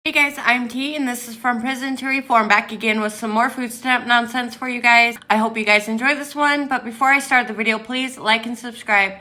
Hey guys, I'm T and this is From Prison to Reform, back again with some more food stamp nonsense for you guys. I hope you guys enjoy this one, but before I start the video, please like and subscribe.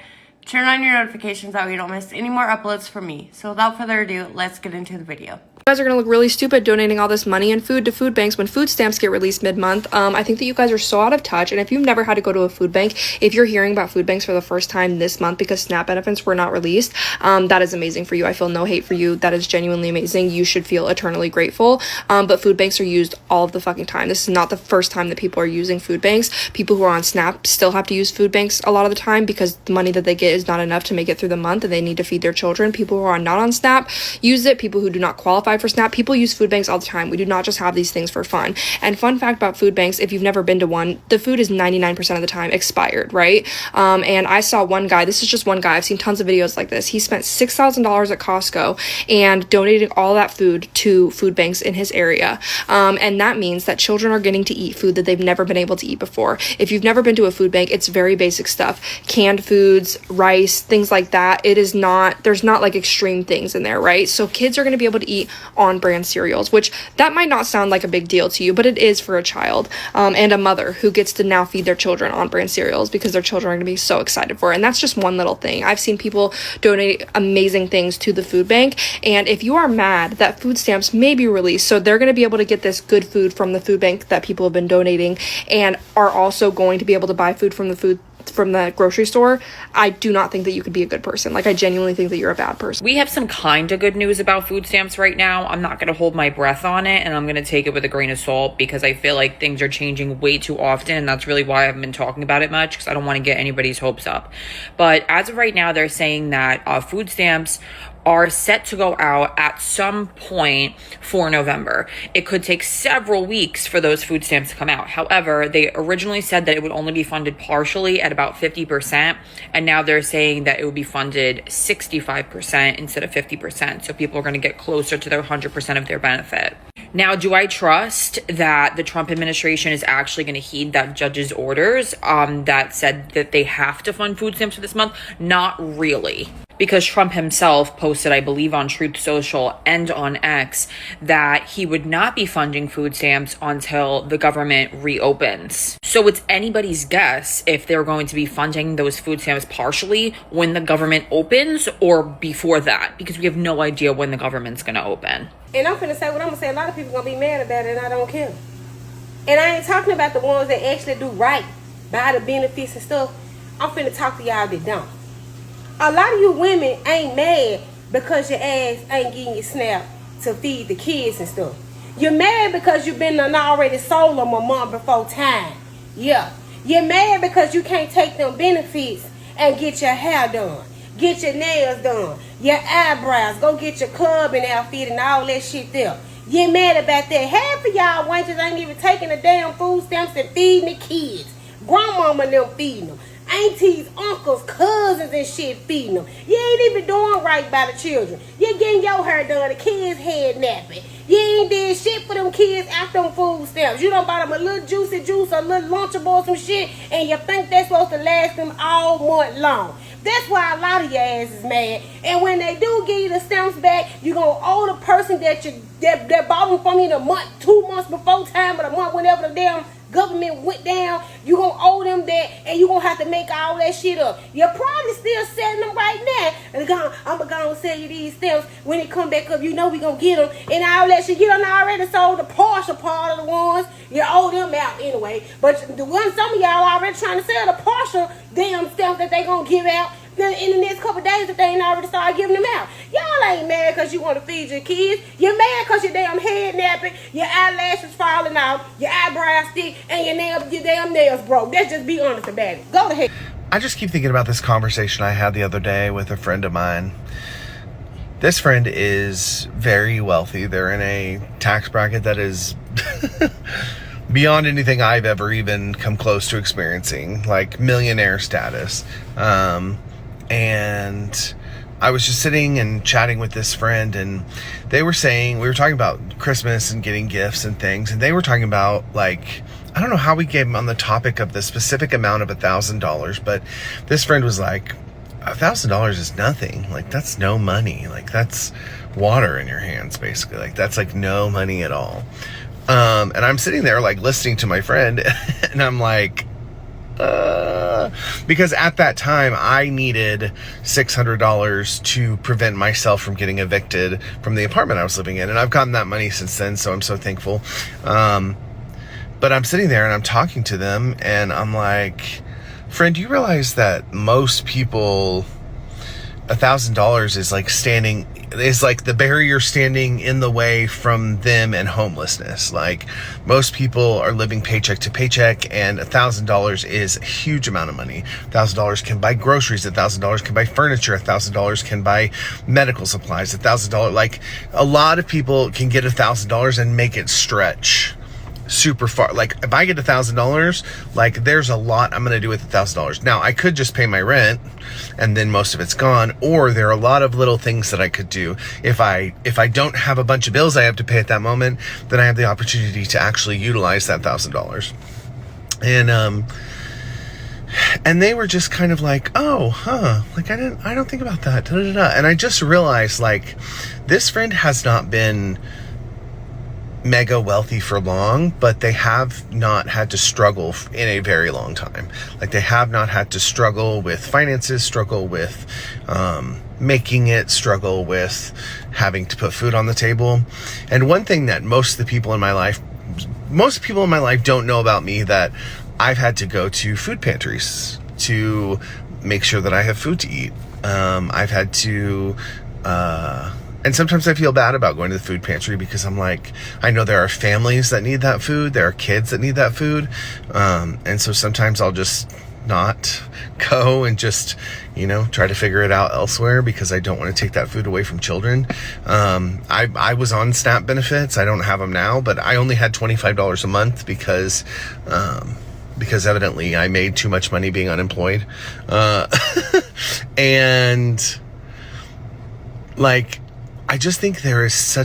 Turn on your notifications that way you don't miss any more uploads from me. So without further ado, let's get into the video. You guys are going to look really stupid donating all this money and food to food banks when food stamps get released mid-month. I think that you guys are so out of touch, and if you've never had to go to a food bank, if you're hearing about food banks for the first time this month because SNAP benefits were not released, that is amazing for you. I feel no hate for you. That is genuinely amazing. You should feel eternally grateful, but food banks are used all of the fucking time. This is not the first time that people are using food banks. People who are on SNAP still have to use food banks a lot of the time because the money that they get is not enough to make it through the month, and they need to feed their children. People who are not on SNAP use it. People who do not qualify for SNAP, people use food banks all the time. We do not just have these things for fun. And fun fact about food banks, if you've never been to one, the food is 99% of the time expired, right? And I saw one guy, this is just one guy, I've seen tons of videos like this. He spent $6,000 at Costco and donated all that food to food banks in his area. And that means that children are getting to eat food that they've never been able to eat before. If you've never been to a food bank, it's very basic stuff. Canned foods, rice, things like that. It is not, there's not like extreme things in there, right? So kids are going to be able to eat on-brand cereals, which that might not sound like a big deal to you, but it is for a child and a mother who gets to now feed their children on-brand cereals because their children are going to be so excited for it. And that's just one little thing. I've seen people donate amazing things to the food bank, and if you are mad that food stamps may be released, so they're going to be able to get this good food from the food bank that people have been donating and are also going to be able to buy food from the grocery store, I do not think that you could be a good person. Like, I genuinely think that you're a bad person. We have some kind of good news about food stamps right now. I'm not going to hold my breath on it, and I'm going to take it with a grain of salt because I feel like things are changing way too often, and that's really why I haven't been talking about it much, because I don't want to get anybody's hopes up. But as of right now, they're saying that food stamps are set to go out at some point for November. It could take several weeks for those food stamps to come out. However, they originally said that it would only be funded partially at about 50%, and now they're saying that it would be funded 65% instead of 50%. So people are going to get closer to their 100% of their benefit. Now, do I trust that the Trump administration is actually going to heed that judge's orders that said that they have to fund food stamps for this month? Not really. Because Trump himself posted, I believe, on Truth Social and on X that he would not be funding food stamps until the government reopens. So it's anybody's guess if they're going to be funding those food stamps partially when the government opens or before that, because we have no idea when the government's going to open. And I'm finna say what I'm gonna say. A lot of people gonna be mad about it, and I don't care. And I ain't talking about the ones that actually do right by the benefits and stuff. I'm finna talk to y'all that don't. A lot of you women ain't mad because your ass ain't getting your SNAP to feed the kids and stuff. You're mad because you've been already sold them a month before time. Yeah. You're mad because you can't take them benefits and get your hair done, get your nails done, your eyebrows, go get your clubbing outfit and all that shit there. You're mad about that. Half of y'all wenches ain't even taking the damn food stamps and feeding the kids. Grandmama and them feeding them. Aunties, uncles, cousins and shit feeding them. You ain't even doing right by the children. You're getting your hair done, the kids head napping. You ain't did shit for them kids after them food stamps. You done bought them a little juicy juice, a little Lunchable or some shit, and you think that's supposed to last them all month long. That's why a lot of your ass is mad. And when they do give you the stamps back, you gonna owe the person that bought them from you the month, 2 months before time, or the month whenever the damn government went down. You gonna owe them that, and you gonna have to make all that shit up. You're probably still selling them right now. And I'm gonna sell you these stamps when it come back up. You know we gonna get them and all that shit. You done already sold the partial part of the ones. You owe them out anyway. But the ones some of y'all already trying to sell the partial damn stamps that they gonna give out in the next couple days that they ain't already started giving them out. Y'all ain't mad because you want to feed your kids. You're mad because your damn head napping, your eyelashes falling out, your eyebrows stick, and your damn nails broke. Let's just be honest about it. Go ahead. I just keep thinking about this conversation I had the other day with a friend of mine. This friend is very wealthy. They're in a tax bracket that is beyond anything I've ever even come close to experiencing, like millionaire status. And I was just sitting and chatting with this friend, and they were saying, we were talking about Christmas and getting gifts and things, and they were talking about, like, I don't know how we came on the topic of the specific amount of $1,000, but this friend was like, $1,000 is nothing. Like, that's no money. Like, that's water in your hands, basically. Like, that's like no money at all. And I'm sitting there like listening to my friend and I'm like, because at that time I needed $600 to prevent myself from getting evicted from the apartment I was living in. And I've gotten that money since then, so I'm so thankful. But I'm sitting there and I'm talking to them and I'm like, friend, do you realize that most people, $1,000 is like the barrier standing in the way from them and homelessness. Like, most people are living paycheck to paycheck, and $1,000 is a huge amount of money. $1,000 can buy groceries, $1,000 can buy furniture, $1,000 can buy medical supplies, $1,000, like, a lot of people can get $1,000 and make it stretch super far. Like, if I get $1,000, like, there's a lot I'm gonna do with $1,000. Now, I could just pay my rent and then most of it's gone, or there are a lot of little things that I could do. If I don't have a bunch of bills I have to pay at that moment, then I have the opportunity to actually utilize that $1,000. And they were just kind of like, oh, like, I don't think about that. And I just realized, like, this friend has not been mega wealthy for long, but they have not had to struggle in a very long time. Like, they have not had to struggle with finances, struggle with making it, struggle with having to put food on the table. And one thing that most people in my life don't know about me, that I've had to go to food pantries to make sure that I have food to eat. I've had to and sometimes I feel bad about going to the food pantry, because I'm like, I know there are families that need that food. There are kids that need that food. And so sometimes I'll just not go and just, try to figure it out elsewhere, because I don't want to take that food away from children. I was on SNAP benefits. I don't have them now, but I only had $25 a month because evidently I made too much money being unemployed. And like, I just think there is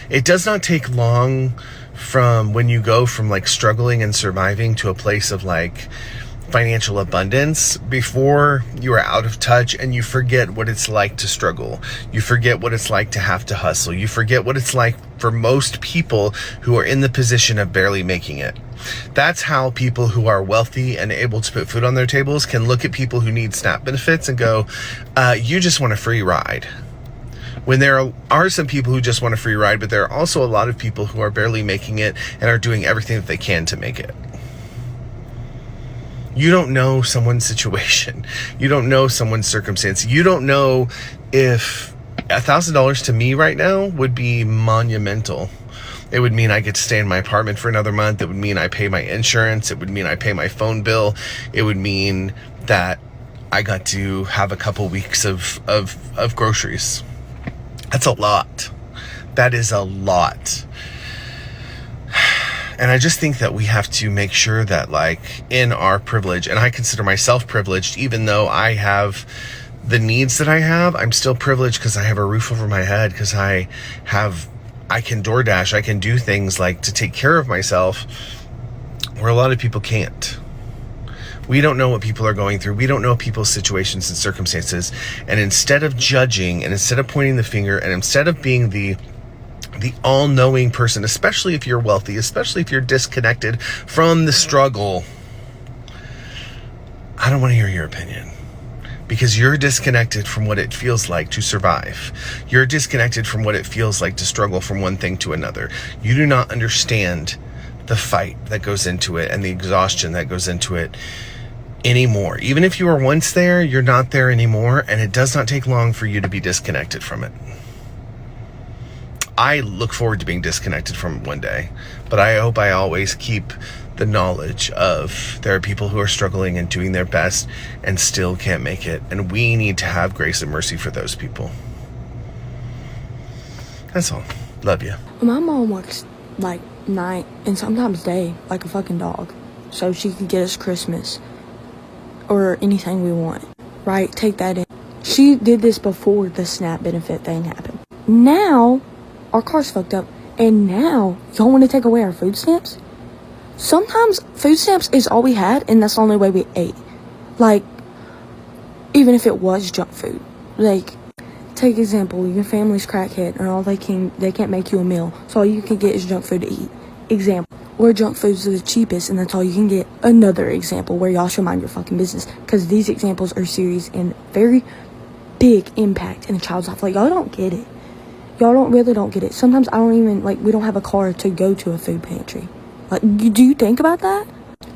it does not take long from when you go from like struggling and surviving to a place of like financial abundance before you are out of touch and you forget what it's like to struggle. You forget what it's like to have to hustle. You forget what it's like for most people who are in the position of barely making it. That's how people who are wealthy and able to put food on their tables can look at people who need SNAP benefits and go, you just want a free ride. When there are some people who just want a free ride, but there are also a lot of people who are barely making it and are doing everything that they can to make it. You don't know someone's situation. You don't know someone's circumstance. You don't know if $1,000 to me right now would be monumental. It would mean I get to stay in my apartment for another month. It would mean I pay my insurance. It would mean I pay my phone bill. It would mean that I got to have a couple weeks of groceries. That's a lot. That is a lot. And I just think that we have to make sure that, like, in our privilege, and I consider myself privileged, even though I have the needs that I have, I'm still privileged because I have a roof over my head, because I can DoorDash, I can do things like to take care of myself where a lot of people can't. We don't know what people are going through. We don't know people's situations and circumstances. And instead of judging, and instead of pointing the finger, and instead of being the all-knowing person, especially if you're wealthy, especially if you're disconnected from the struggle, I don't want to hear your opinion. Because you're disconnected from what it feels like to survive. You're disconnected from what it feels like to struggle from one thing to another. You do not understand the fight that goes into it and the exhaustion that goes into it anymore. Even if you were once there, you're not there anymore, and it does not take long for you to be disconnected from it. I look forward to being disconnected from it one day, but I hope I always keep the knowledge of there are people who are struggling and doing their best and still can't make it, and we need to have grace and mercy for those people. That's all. Love you. My mom works like night and sometimes day like a fucking dog, so she could get us Christmas or anything we want, right? Take that in. She did this before the SNAP benefit thing happened. Now our car's fucked up, and now y'all want to take away our food stamps? Sometimes food stamps is all we had, and that's the only way we ate. Like, even if it was junk food, like, take example, your family's crackhead and all they can't make you a meal, so all you can get is junk food to eat. Example. Or junk foods are the cheapest and that's all you can get. Another example where y'all should mind your fucking business, because these examples are serious and very big impact in a child's life. Like, y'all don't get it. Y'all don't get it. Sometimes I don't even, like, we don't have a car to go to a food pantry. Like, do you think about that?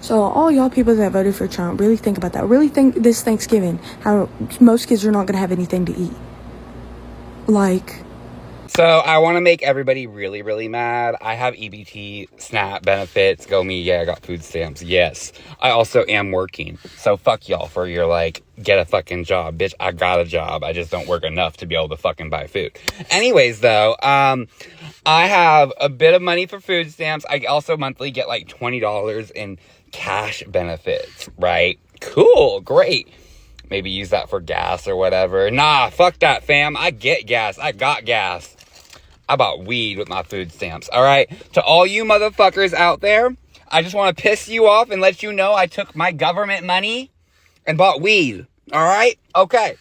So all y'all people that voted for Trump, really think about that. Really think this Thanksgiving, how most kids are not going to have anything to eat. Like... So I want to make everybody really, really mad. I have EBT, SNAP benefits. Go me, yeah, I got food stamps. Yes. I also am working. So fuck y'all for your, like, get a fucking job. Bitch, I got a job. I just don't work enough to be able to fucking buy food. Anyways, though, I have a bit of money for food stamps. I also monthly get, like, $20 in cash benefits, right? Cool, great. Maybe use that for gas or whatever. Nah, fuck that, fam. I get gas. I got gas. I bought weed with my food stamps, all right? To all you motherfuckers out there, I just want to piss you off and let you know I took my government money and bought weed, all right? Okay.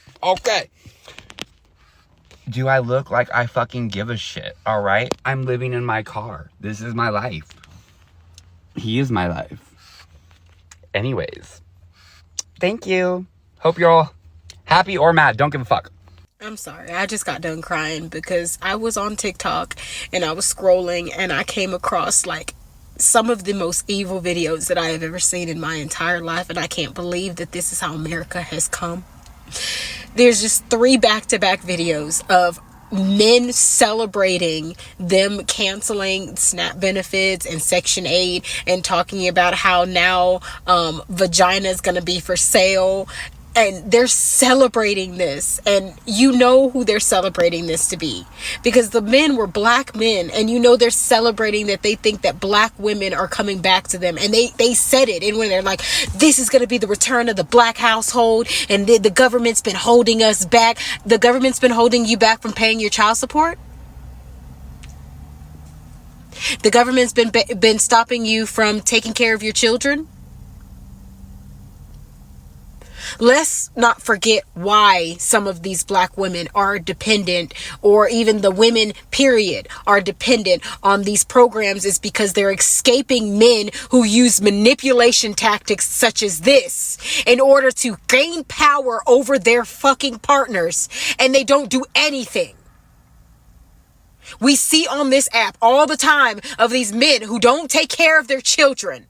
Do I look like I fucking give a shit, all right? I'm living in my car. This is my life. He is my life. Anyways, thank you. Hope you're all happy or mad. Don't give a fuck. I'm sorry, I just got done crying because I was on TikTok and I was scrolling and I came across like some of the most evil videos that I have ever seen in my entire life, and I can't believe that this is how America has come. There's just 3 back-to-back videos of men celebrating them canceling SNAP benefits and Section 8 and talking about how now vagina is going to be for sale. And they're celebrating this, and you know who they're celebrating this to be, because the men were black men, and you know they're celebrating that they think that black women are coming back to them, and they said it, and when they're like, this is going to be the return of the black household, and the government's been holding us back. The government's been holding you back from paying your child support. The government's been stopping you from taking care of your children. Let's not forget why some of these black women are dependent, or even the women, period, are dependent on these programs, is because they're escaping men who use manipulation tactics such as this in order to gain power over their fucking partners, and they don't do anything. We see on this app all the time of these men who don't take care of their children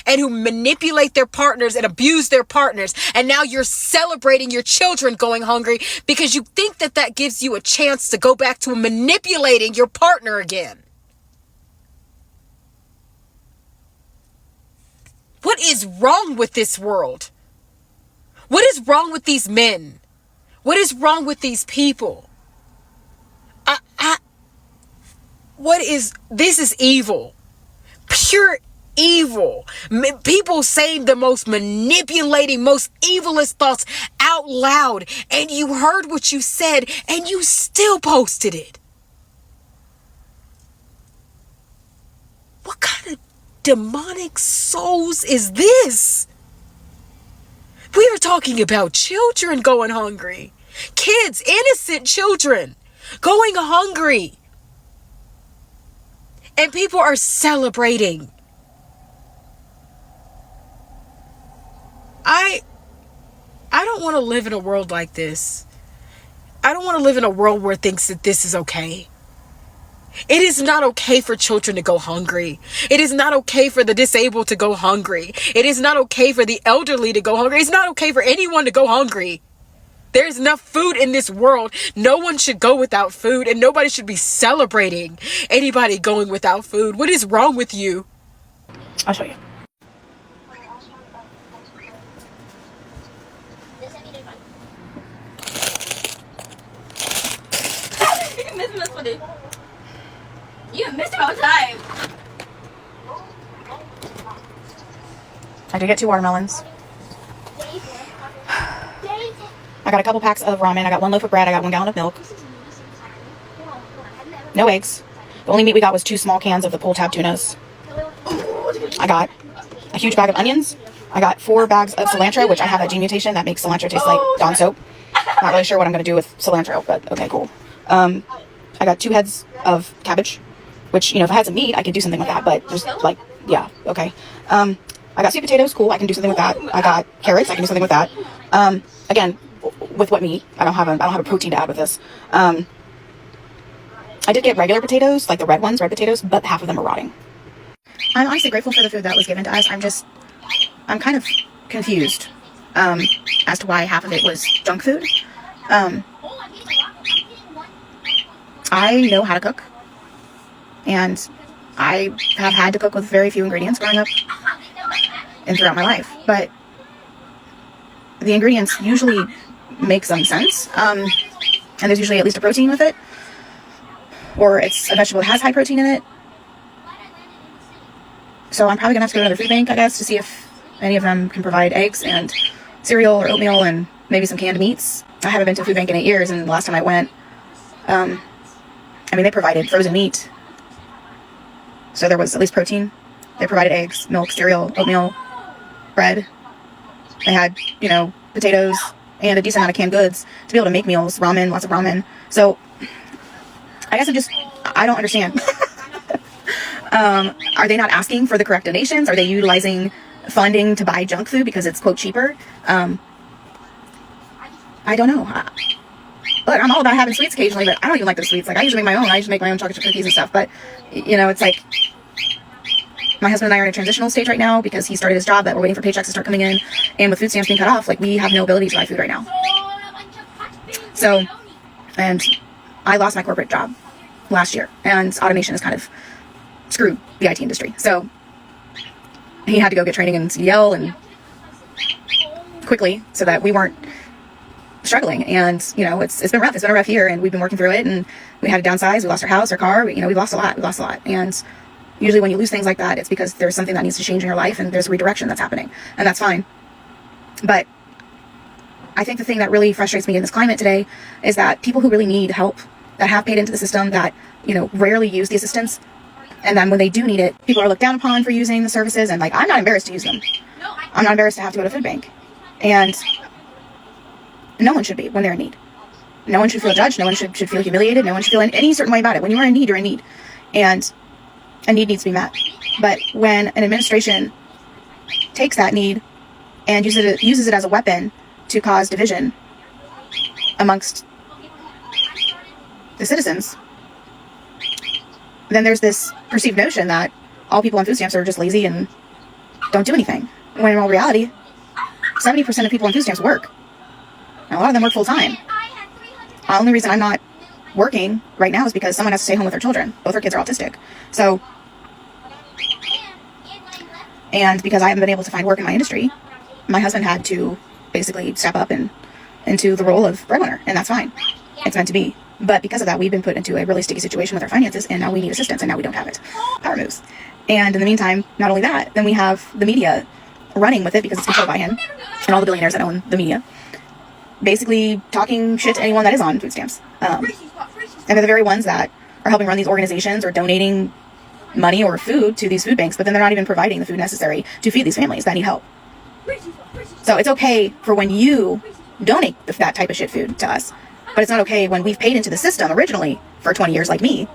and who manipulate their partners and abuse their partners. And now you're celebrating your children going hungry because you think that that gives you a chance to go back to manipulating your partner again. What is wrong with this world? What is wrong with these men? What is wrong with these people? This is evil. Pure evil. People saying the most manipulating, most evilest thoughts out loud, and you heard what you said and you still posted it. What kind of demonic souls is this? We are talking about children going hungry. Kids, innocent children going hungry. And people are celebrating. I don't want to live in a world like this. I don't want to live in a world where it thinks that this is okay. It is not okay for children to go hungry. It is not okay for the disabled to go hungry. It is not okay for the elderly to go hungry. It's not okay for anyone to go hungry. There's enough food in this world. No one should go without food, and nobody should be celebrating anybody going without food. What is wrong with you? I'll show you. You missed it all the time. I did get 2 watermelons. I got a couple packs of ramen. I got 1 loaf of bread. I got 1 gallon of milk. No eggs. The only meat we got was 2 small cans of the pull tab tunas. I got a huge bag of onions. I got 4 bags of cilantro, which I have a gene mutation that makes cilantro taste like Dawn soap. Not really sure what I'm going to do with cilantro, but okay, cool. I got 2 heads of cabbage, which, you know, if I had some meat, I could do something with that, but just like, yeah, okay. I got sweet potatoes, cool, I can do something with that. I got carrots, I can do something with that. Again, with what meat? I don't have a protein to add with this. I did get regular potatoes, like the red potatoes, but half of them are rotting. I'm honestly grateful for the food that was given to us. I'm kind of confused as to why half of it was junk food. I know how to cook, and I have had to cook with very few ingredients growing up and throughout my life, but the ingredients usually make some sense, and there's usually at least a protein with it, or it's a vegetable that has high protein in it. So I'm probably gonna have to go to another food bank, I guess, to see if any of them can provide eggs and cereal or oatmeal and maybe some canned meats. I haven't been to a food bank in 8 years, and the last time I went, I mean, they provided frozen meat, so there was at least protein. They provided eggs, milk, cereal, oatmeal, bread. They had, you know, potatoes and a decent amount of canned goods to be able to make meals, ramen, lots of ramen. So I guess I don't understand. Are they not asking for the correct donations? Are they utilizing funding to buy junk food because it's, quote, cheaper? I don't know. Look, I'm all about having sweets occasionally, but I don't even like those sweets. Like, I usually make my own. I usually make my own chocolate chip cookies and stuff. But, you know, it's like, my husband and I are in a transitional stage right now because he started his job that we're waiting for paychecks to start coming in. And with food stamps being cut off, like, we have no ability to buy food right now. So, and I lost my corporate job last year, and automation has kind of screwed the IT industry. So he had to go get training in CDL and quickly so that we weren't struggling. And, you know, it's been rough. It's been a rough year, and we've been working through it, and we had to downsize. We lost our house, our car. We've lost a lot. And usually when you lose things like that, it's because there's something that needs to change in your life, and there's a redirection that's happening, and that's fine. But I think the thing that really frustrates me in this climate today is that people who really need help, that have paid into the system, that, you know, rarely use the assistance, and then when they do need it, people are looked down upon for using the services. And, like, I'm not embarrassed to use them. I'm not embarrassed to have to go to a food bank. And no one should be when they're in need. No one should feel judged. No one should feel humiliated. No one should feel in any certain way about it. When you are in need, you're in need. And a need needs to be met. But when an administration takes that need and uses it as a weapon to cause division amongst the citizens, then there's this perceived notion that all people on food stamps are just lazy and don't do anything. When in all reality, 70% of people on food stamps work. And a lot of them work full time. The only reason I'm not working right now is because someone has to stay home with their children. Both our kids are autistic. So, and because I haven't been able to find work in my industry, my husband had to basically step up and into the role of breadwinner, and that's fine. It's meant to be. But because of that, we've been put into a really sticky situation with our finances, and now we need assistance, and now we don't have it. Power moves. And in the meantime, not only that, then we have the media running with it because it's controlled by him and all the billionaires that own the media, basically talking shit to anyone that is on food stamps. And they're the very ones that are helping run these organizations or donating money or food to these food banks, but then they're not even providing the food necessary to feed these families that need help. So it's okay for when you donate that type of shit food to us, but it's not okay when we've paid into the system originally for 20 years, like me,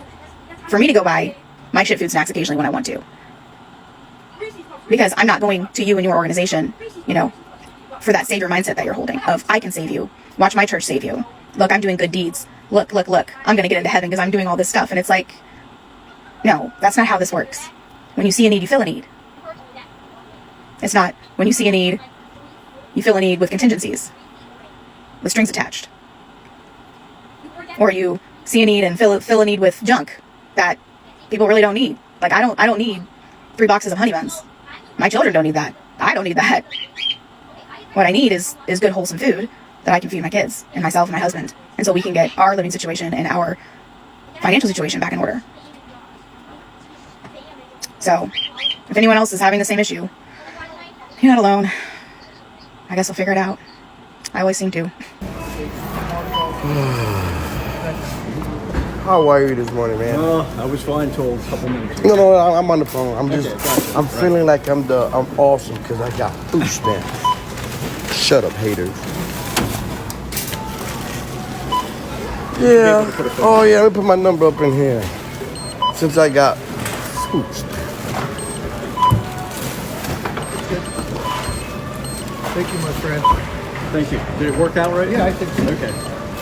for me to go buy my shit food snacks occasionally when I want to. Because I'm not going to you and your organization, you know, for that savior mindset that you're holding of, I can save you. Watch my church save you. Look, I'm doing good deeds. Look. I'm going to get into heaven because I'm doing all this stuff. And it's like, no, that's not how this works. When you see a need, you fill a need. It's not when you see a need, you fill a need with contingencies, with strings attached. Or you see a need and fill a need with junk that people really don't need. Like, I don't need 3 boxes of honey buns. My children don't need that. I don't need that. What I need is good, wholesome food that I can feed my kids and myself and my husband until we can get our living situation and our financial situation back in order. So, if anyone else is having the same issue, you're not alone. I guess I'll figure it out. I always seem to. How are you this morning, man? I was fine till a couple minutes ago. No, I'm on the phone. I'm feeling like I'm awesome because I got food stamps. Shut up, haters. Yeah. Oh, yeah, let me put my number up in here. Since I got food stamps. Thank you, my friend. Thank you. Did it work out right? Yeah, I think so. Okay.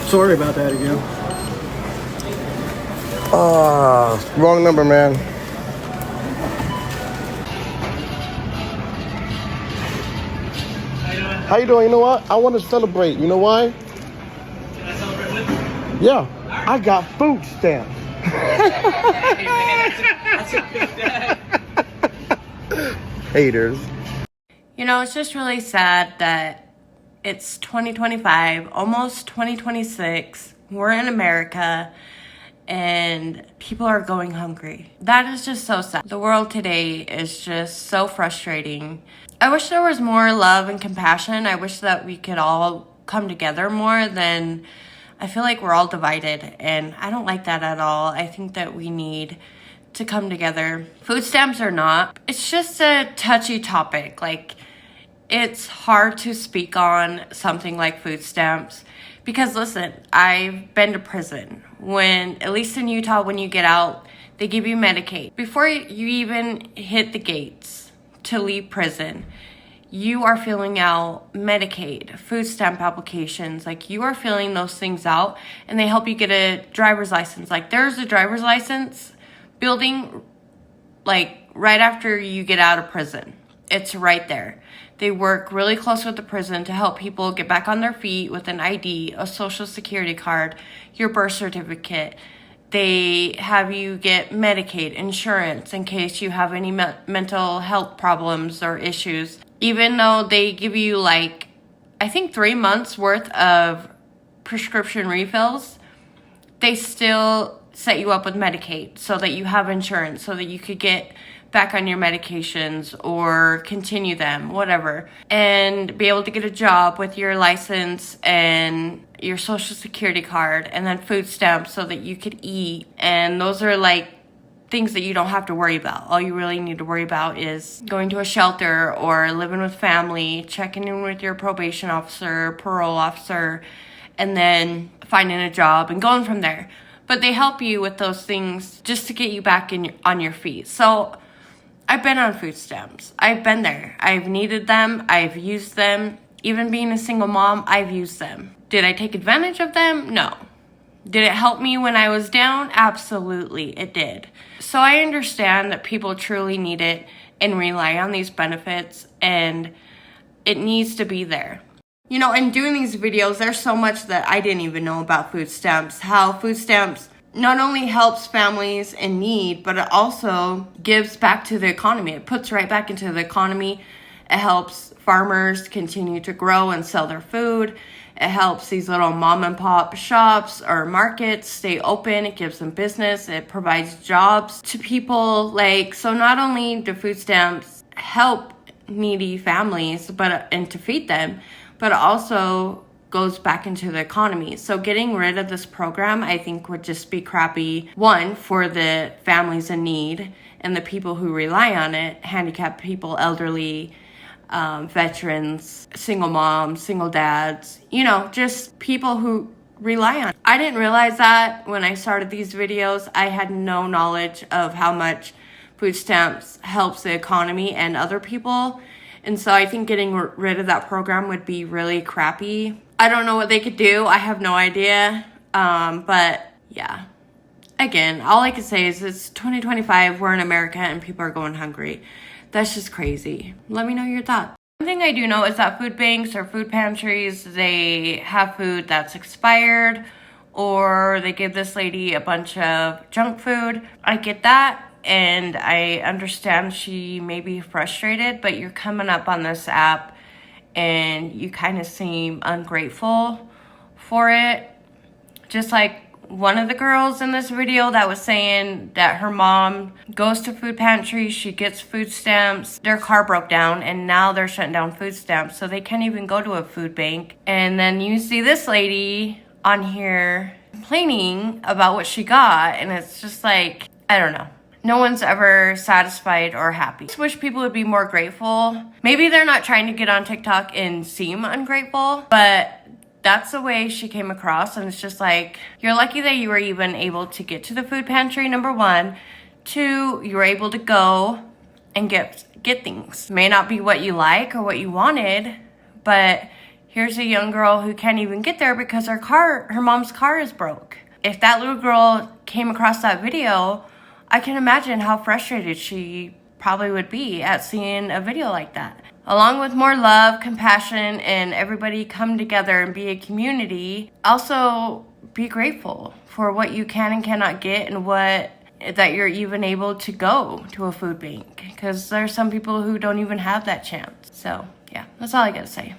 Sorry about that again. Wrong number, man. How you doing? You know what? I want to celebrate. You know why? Can I celebrate with you? Yeah. I got food stamps. Haters. You know, it's just really sad that it's 2025, almost 2026. We're in America and people are going hungry. That is just so sad. The world today is just so frustrating. I wish there was more love and compassion. I wish that we could all come together more than I feel like we're all divided, and I don't like that at all. I think that we need to come together. Food stamps or not, it's just a touchy topic. Like, it's hard to speak on something like food stamps because, listen, I've been to prison. When, at least in Utah, when you get out, they give you Medicaid. Before you even hit the gates to leave prison, you are filling out Medicaid, food stamp applications. Like, you are filling those things out, and they help you get a driver's license. Like, there's a driver's license building, like, right after you get out of prison. It's right there. They work really close with the prison to help people get back on their feet with an ID, a social security card, your birth certificate. They have you get Medicaid, insurance, in case you have any mental health problems or issues. Even though they give you, like, I think 3 months worth of prescription refills, they still set you up with Medicaid so that you have insurance, so that you could get back on your medications or continue them, whatever, and be able to get a job with your license and your social security card, and then food stamps so that you could eat. And those are like things that you don't have to worry about. All you really need to worry about is going to a shelter or living with family, checking in with your probation officer, parole officer, and then finding a job and going from there. But they help you with those things just to get you back on your feet. So I've been on food stamps. I've been there. I've needed them. I've used them. Even being a single mom, I've used them. Did I take advantage of them? No. Did it help me when I was down? Absolutely, it did. So I understand that people truly need it and rely on these benefits, and it needs to be there. You know, in doing these videos, there's so much that I didn't even know about food stamps. How food stamps not only helps families in need, but it also gives back to the economy. It puts right back into the economy. It helps farmers continue to grow and sell their food. It helps these little mom and pop shops or markets stay open. It gives them business. It provides jobs to people. Like, so not only do food stamps help needy families and to feed them, but it also goes back into the economy. So getting rid of this program, I think, would just be crappy. One, for the families in need and the people who rely on it, handicapped people, elderly, veterans, single moms, single dads, you know, just people who rely on it. I didn't realize that when I started these videos. I had no knowledge of how much food stamps helps the economy and other people. And so I think getting rid of that program would be really crappy. I don't know what they could do. I have no idea. But yeah, again, all I can say is it's 2025. We're in America and people are going hungry. That's just crazy. Let me know your thoughts. One thing I do know is that food banks or food pantries, they have food that's expired, or they give this lady a bunch of junk food. I get that. And I understand she may be frustrated, but you're coming up on this app and you kind of seem ungrateful for it. Just like one of the girls in this video that was saying that her mom goes to food pantry, she gets food stamps, their car broke down, and now they're shutting down food stamps, so they can't even go to a food bank. And then you see this lady on here complaining about what she got, and it's just like, I don't know. No one's ever satisfied or happy. I just wish people would be more grateful. Maybe they're not trying to get on TikTok and seem ungrateful, but that's the way she came across. And it's just like, you're lucky that you were even able to get to the food pantry, number one. Two, you were able to go and get things. May not be what you like or what you wanted, but here's a young girl who can't even get there because her mom's car is broke. If that little girl came across that video, I can imagine how frustrated she probably would be at seeing a video like that. Along with more love, compassion, and everybody come together and be a community, also be grateful for what you can and cannot get and that you're even able to go to a food bank, because there's some people who don't even have that chance. So yeah, that's all I gotta say.